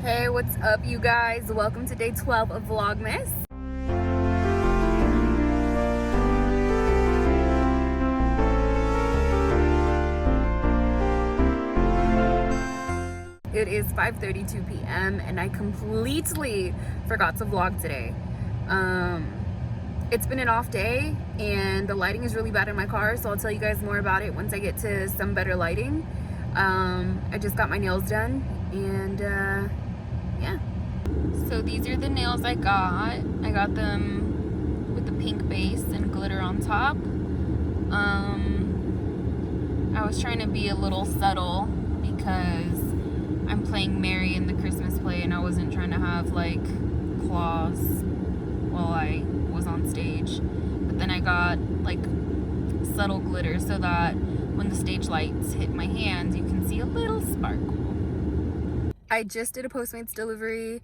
Hey, what's up, you guys? Welcome to day 12 of Vlogmas. It is 5:32 p.m. and I completely forgot to vlog today. It's been an off day and the lighting is really bad in my car, so I'll tell you guys more about it once I get to some better lighting. I just got my nails done and yeah. So these are the nails I got. I got them with the pink base and glitter on top. I was trying to be a little subtle because I'm playing Mary in the Christmas play and I wasn't trying to have like claws while I was on stage. But then I got like subtle glitter so that when the stage lights hit my hands, you can see a little sparkle. I just did a Postmates delivery.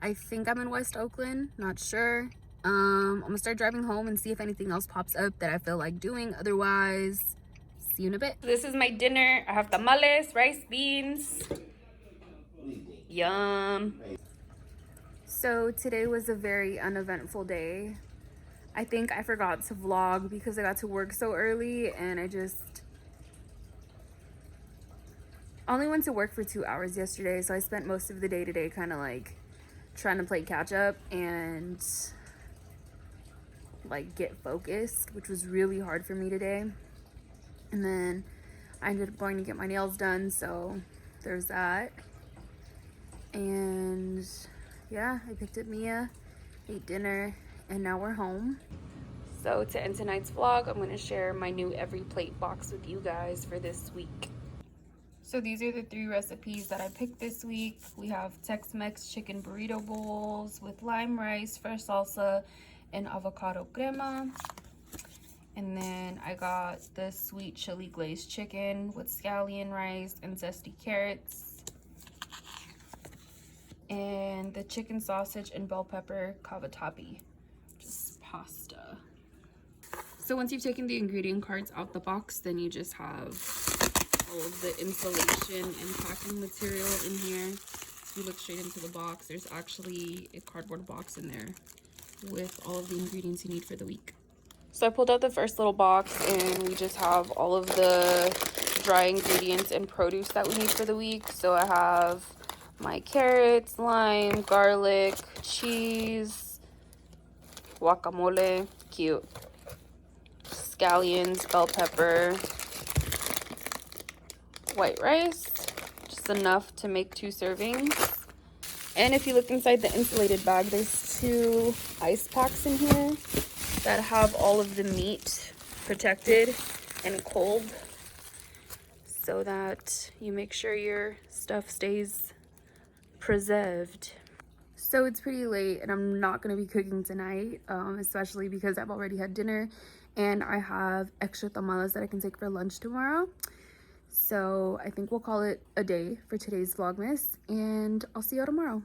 I think I'm in West Oakland, not sure. I'm gonna start driving home and see if anything else pops up that I feel like doing. Otherwise, see you in a bit. This is my dinner. I have tamales, rice, beans. Yum. So today was a very uneventful day. I think I forgot to vlog because I got to work so early and I only went to work for 2 hours yesterday, so I spent most of the day today kind of like trying to play catch up and like get focused, which was really hard for me today. And then I ended up going to get my nails done, so there's that. And yeah, I picked up Mia, ate dinner, and now we're home. So to end tonight's vlog, I'm going to share my new every plate box with you guys for this week. So these are the 3 recipes that I picked this week. We have Tex-Mex chicken burrito bowls with lime rice, fresh salsa, and avocado crema. And then I got the sweet chili glazed chicken with scallion rice and zesty carrots. And the chicken sausage and bell pepper cavatappi, just pasta. So once you've taken the ingredient cards out the box, then you just have all of the insulation and packing material in here. If you look straight into the box, there's actually a cardboard box in there with all of the ingredients you need for the week. So I pulled out the first little box and we just have all of the dry ingredients and produce that we need for the week. So I have my carrots, lime, garlic, cheese, guacamole, cute, scallions, bell pepper, white rice, just enough to make 2 servings. And if you look inside the insulated bag, there's 2 ice packs in here that have all of the meat protected and cold so that you make sure your stuff stays preserved. So it's pretty late and I'm not going to be cooking tonight, especially because I've already had dinner and I have extra tamales that I can take for lunch tomorrow. So I think we'll call it a day for today's Vlogmas and I'll see you all tomorrow.